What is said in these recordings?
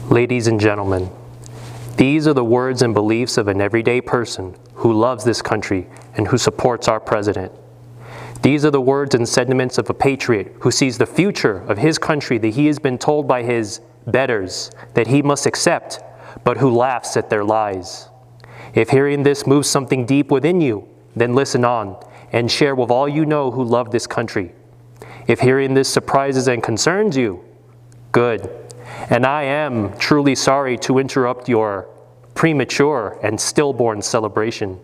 Ladies and gentlemen, these are the words and beliefs of an everyday person who loves this country and who supports our president. These are the words and sentiments of a patriot who sees the future of his country that he has been told by his betters that he must accept, but who laughs at their lies. If hearing this moves something deep within you, then listen on and share with all you know who love this country. If hearing this surprises and concerns you, good. And I am truly sorry to interrupt your premature and stillborn celebration.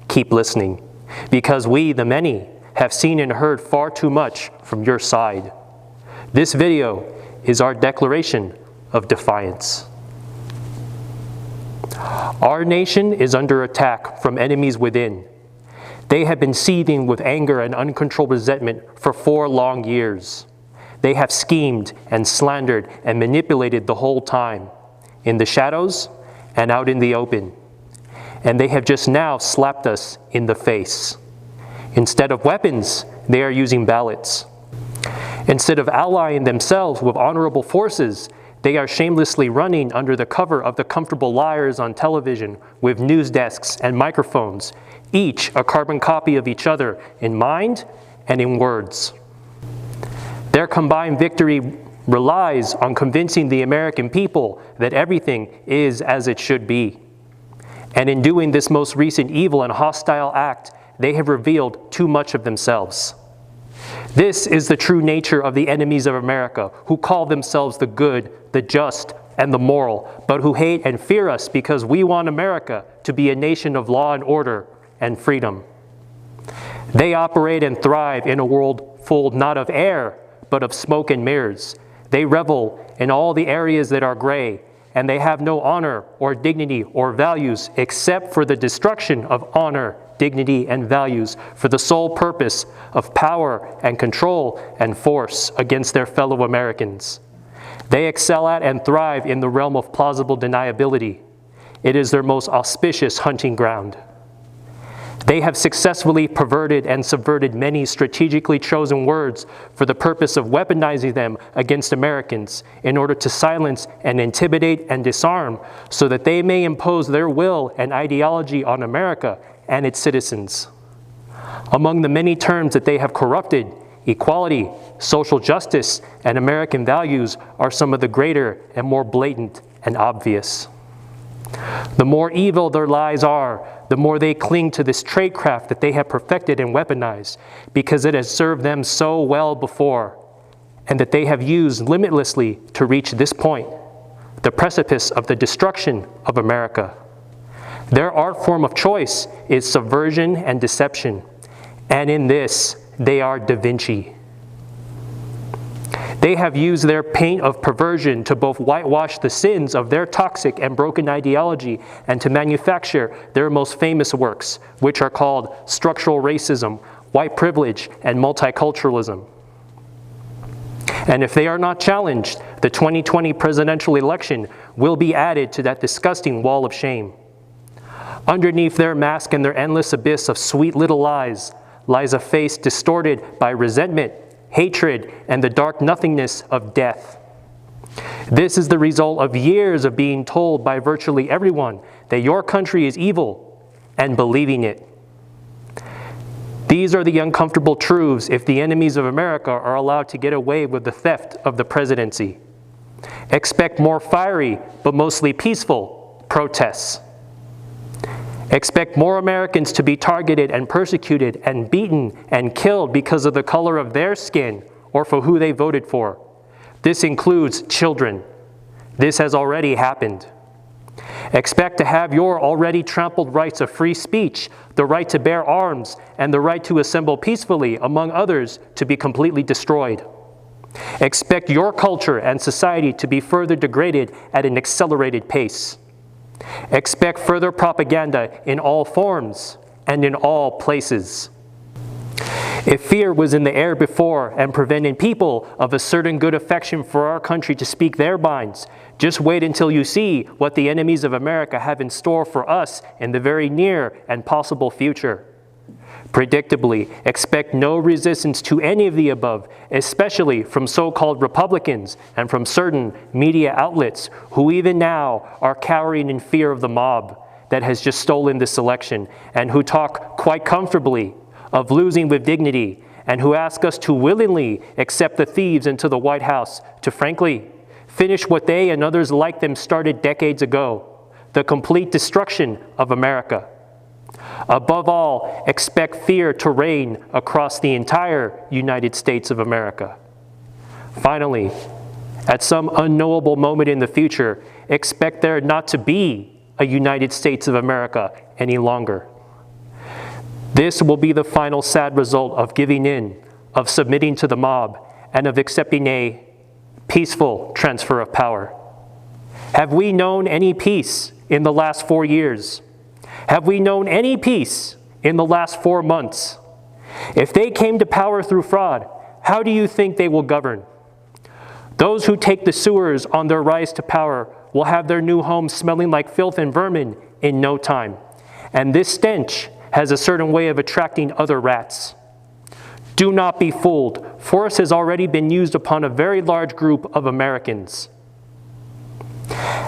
Keep listening, because we, the many, have seen and heard far too much from your side. This video is our declaration of defiance. Our nation is under attack from enemies within. They have been seething with anger and uncontrolled resentment for 4 long years. They have schemed and slandered and manipulated the whole time, in the shadows and out in the open. And they have just now slapped us in the face. Instead of weapons, they are using ballots. Instead of allying themselves with honorable forces, they are shamelessly running under the cover of the comfortable liars on television with news desks and microphones, each a carbon copy of each other in mind and in words. Their combined victory relies on convincing the American people that everything is as it should be. And in doing this most recent evil and hostile act, they have revealed too much of themselves. This is the true nature of the enemies of America, who call themselves the good, the just, and the moral, but who hate and fear us because we want America to be a nation of law and order and freedom. They operate and thrive in a world full not of air, but of smoke and mirrors. They revel in all the areas that are gray, and they have no honor or dignity or values except for the destruction of honor, dignity, and values for the sole purpose of power and control and force against their fellow Americans. They excel at and thrive in the realm of plausible deniability. It is their most auspicious hunting ground. They have successfully perverted and subverted many strategically chosen words for the purpose of weaponizing them against Americans in order to silence and intimidate and disarm so that they may impose their will and ideology on America and its citizens. Among the many terms that they have corrupted, equality, social justice, and American values are some of the greater and more blatant and obvious. The more evil their lies are, the more they cling to this tradecraft that they have perfected and weaponized, because it has served them so well before, and that they have used limitlessly to reach this point, the precipice of the destruction of America. Their art form of choice is subversion and deception, and in this, they are Da Vinci. They have used their paint of perversion to both whitewash the sins of their toxic and broken ideology and to manufacture their most famous works, which are called structural racism, white privilege, and multiculturalism. And if they are not challenged, the 2020 presidential election will be added to that disgusting wall of shame. Underneath their mask and their endless abyss of sweet little lies lies a face distorted by resentment, hatred, and the dark nothingness of death. This is the result of years of being told by virtually everyone that your country is evil and believing it. These are the uncomfortable truths if the enemies of America are allowed to get away with the theft of the presidency. Expect more fiery, but mostly peaceful, protests. Expect more Americans to be targeted and persecuted and beaten and killed because of the color of their skin or for who they voted for. This includes children. This has already happened. Expect to have your already trampled rights of free speech, the right to bear arms, and the right to assemble peacefully, among others, to be completely destroyed. Expect your culture and society to be further degraded at an accelerated pace. Expect further propaganda in all forms and in all places. If fear was in the air before and prevented people of a certain good affection for our country to speak their minds, just wait until you see what the enemies of America have in store for us in the very near and possible future. Predictably, expect no resistance to any of the above, especially from so-called Republicans and from certain media outlets who even now are cowering in fear of the mob that has just stolen this election and who talk quite comfortably of losing with dignity and who ask us to willingly accept the thieves into the White House to frankly finish what they and others like them started decades ago, the complete destruction of America. Above all, expect fear to reign across the entire United States of America. Finally, at some unknowable moment in the future, expect there not to be a United States of America any longer. This will be the final sad result of giving in, of submitting to the mob, and of accepting a peaceful transfer of power. Have we known any peace in the last 4 years? Have we known any peace in the last 4 months? If they came to power through fraud, how do you think they will govern? Those who take the sewers on their rise to power will have their new homes smelling like filth and vermin in no time. And this stench has a certain way of attracting other rats. Do not be fooled. Force has already been used upon a very large group of Americans.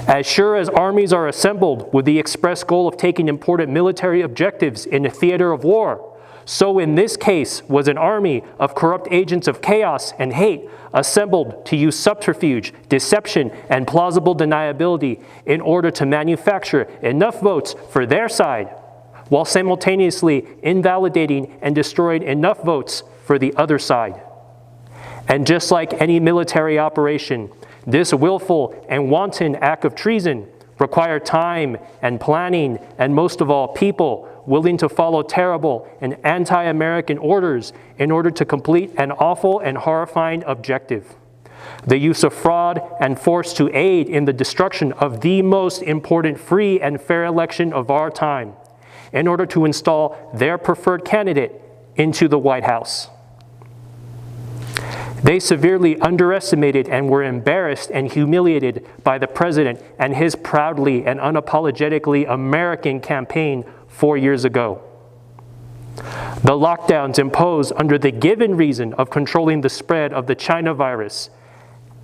As sure as armies are assembled with the express goal of taking important military objectives in a theater of war, so in this case was an army of corrupt agents of chaos and hate assembled to use subterfuge, deception, and plausible deniability in order to manufacture enough votes for their side, while simultaneously invalidating and destroying enough votes for the other side. And just like any military operation, this willful and wanton act of treason required time and planning, and most of all, people willing to follow terrible and anti-American orders in order to complete an awful and horrifying objective. The use of fraud and force to aid in the destruction of the most important free and fair election of our time in order to install their preferred candidate into the White House. They severely underestimated and were embarrassed and humiliated by the president and his proudly and unapologetically American campaign 4 years ago. The lockdowns imposed under the given reason of controlling the spread of the China virus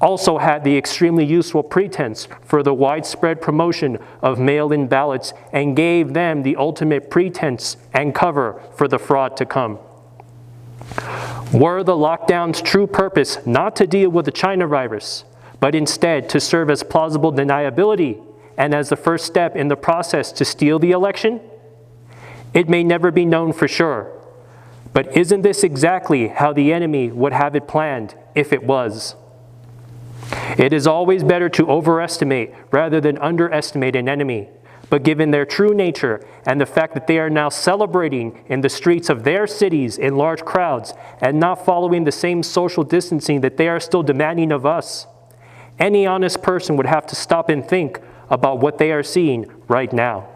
also had the extremely useful pretense for the widespread promotion of mail-in ballots and gave them the ultimate pretense and cover for the fraud to come. Were the lockdown's true purpose not to deal with the China virus, but instead to serve as plausible deniability and as the first step in the process to steal the election? It may never be known for sure, but isn't this exactly how the enemy would have it planned if it was? It is always better to overestimate rather than underestimate an enemy. But given their true nature and the fact that they are now celebrating in the streets of their cities in large crowds and not following the same social distancing that they are still demanding of us, any honest person would have to stop and think about what they are seeing right now.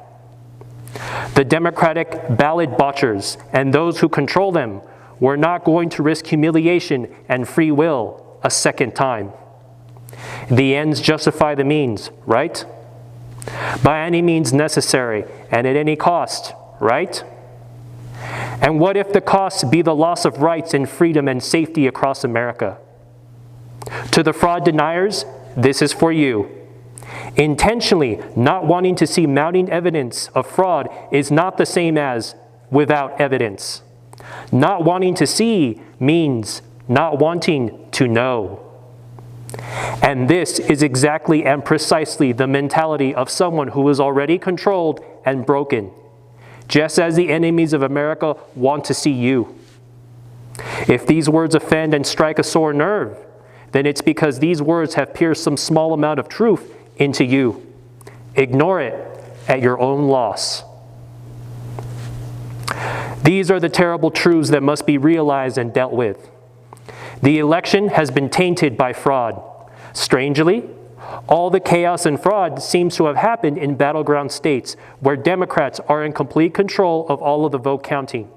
The Democratic ballot botchers and those who control them were not going to risk humiliation and free will a second time. The ends justify the means, right? By any means necessary and at any cost, right? And what if the cost be the loss of rights and freedom and safety across America? To the fraud deniers, this is for you. Intentionally not wanting to see mounting evidence of fraud is not the same as without evidence. Not wanting to see means not wanting to know. And this is exactly and precisely the mentality of someone who is already controlled and broken, just as the enemies of America want to see you. If these words offend and strike a sore nerve, then it's because these words have pierced some small amount of truth into you. Ignore it at your own loss. These are the terrible truths that must be realized and dealt with. The election has been tainted by fraud. Strangely, all the chaos and fraud seems to have happened in battleground states where Democrats are in complete control of all of the vote counting.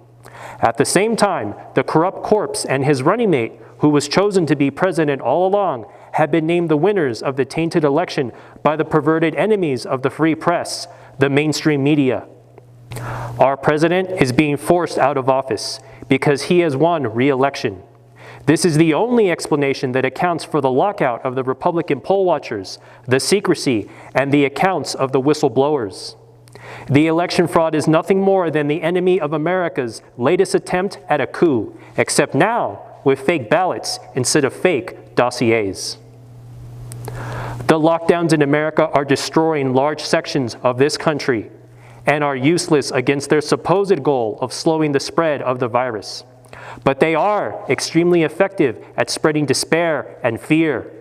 At the same time, the corrupt corpse and his running mate, who was chosen to be president all along, have been named the winners of the tainted election by the perverted enemies of the free press, the mainstream media. Our president is being forced out of office because he has won re-election. This is the only explanation that accounts for the lockout of the Republican poll watchers, the secrecy, and the accounts of the whistleblowers. The election fraud is nothing more than the enemy of America's latest attempt at a coup, except now with fake ballots instead of fake dossiers. The lockdowns in America are destroying large sections of this country and are useless against their supposed goal of slowing the spread of the virus. But they are extremely effective at spreading despair and fear.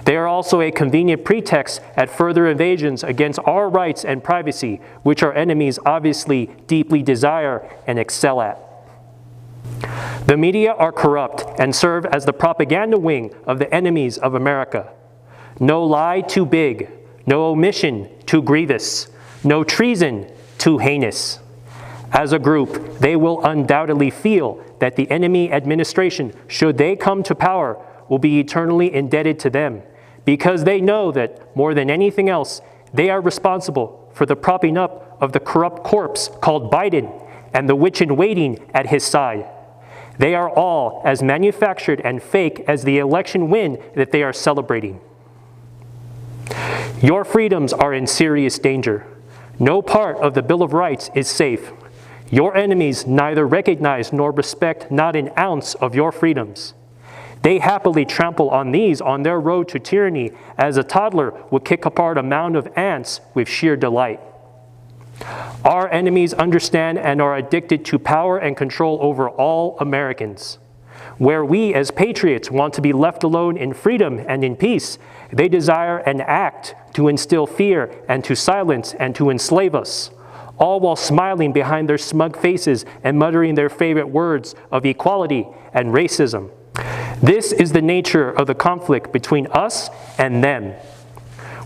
They are also a convenient pretext at further invasions against our rights and privacy, which our enemies obviously deeply desire and excel at. The media are corrupt and serve as the propaganda wing of the enemies of America. No lie too big, no omission too grievous, no treason too heinous. As a group, they will undoubtedly feel that the enemy administration, should they come to power, will be eternally indebted to them, because they know that, more than anything else, they are responsible for the propping up of the corrupt corpse called Biden and the witch-in-waiting at his side. They are all as manufactured and fake as the election win that they are celebrating. Your freedoms are in serious danger. No part of the Bill of Rights is safe. Your enemies neither recognize nor respect not an ounce of your freedoms. They happily trample on these on their road to tyranny as a toddler would kick apart a mound of ants with sheer delight. Our enemies understand and are addicted to power and control over all Americans. Where we as patriots want to be left alone in freedom and in peace, they desire and act to instill fear and to silence and to enslave us, all while smiling behind their smug faces and muttering their favorite words of equality and racism. This is the nature of the conflict between us and them.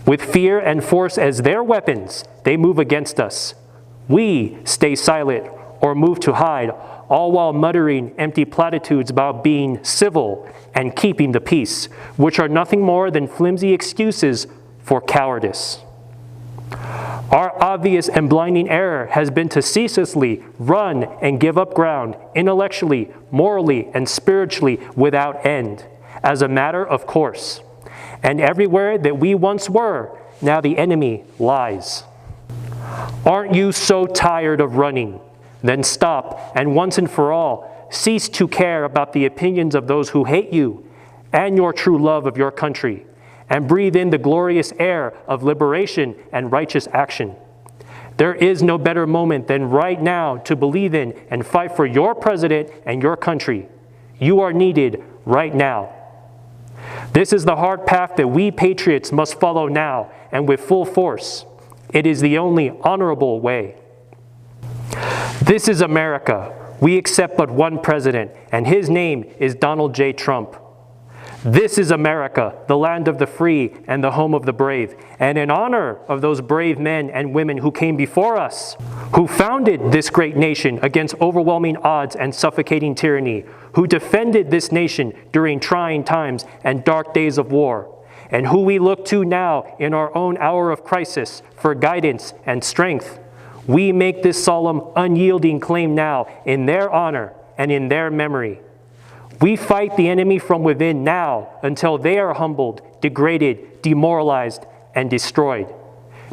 With fear and force as their weapons, they move against us. We stay silent or move to hide, all while muttering empty platitudes about being civil and keeping the peace, which are nothing more than flimsy excuses for cowardice. Our obvious and blinding error has been to ceaselessly run and give up ground, intellectually, morally, and spiritually without end, as a matter of course. And everywhere that we once were, now the enemy lies. Aren't you so tired of running? Then stop, and once and for all, cease to care about the opinions of those who hate you and your true love of your country, and breathe in the glorious air of liberation and righteous action. There is no better moment than right now to believe in and fight for your president and your country. You are needed right now. This is the hard path that we patriots must follow now and with full force. It is the only honorable way. This is America. We accept but one president, and his name is Donald J. Trump. This is America, the land of the free and the home of the brave, and in honor of those brave men and women who came before us, who founded this great nation against overwhelming odds and suffocating tyranny, who defended this nation during trying times and dark days of war, and who we look to now in our own hour of crisis for guidance and strength. We make this solemn, unyielding claim now in their honor and in their memory. We fight the enemy from within now until they are humbled, degraded, demoralized, and destroyed.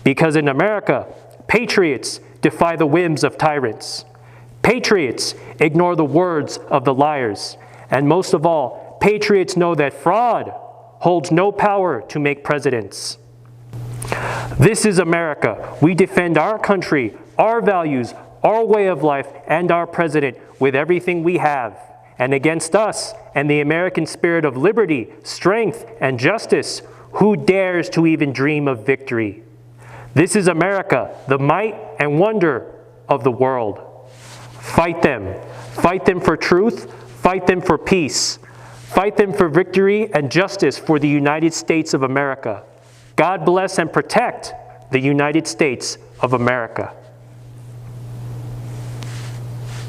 Because in America, patriots defy the whims of tyrants. Patriots ignore the words of the liars. And most of all, patriots know that fraud holds no power to make presidents. This is America. We defend our country, our values, our way of life, and our president with everything we have. And against us and the American spirit of liberty, strength, and justice, who dares to even dream of victory? This is America, the might and wonder of the world. Fight them. Fight them for truth. Fight them for peace. Fight them for victory and justice for the United States of America. God bless and protect the United States of America.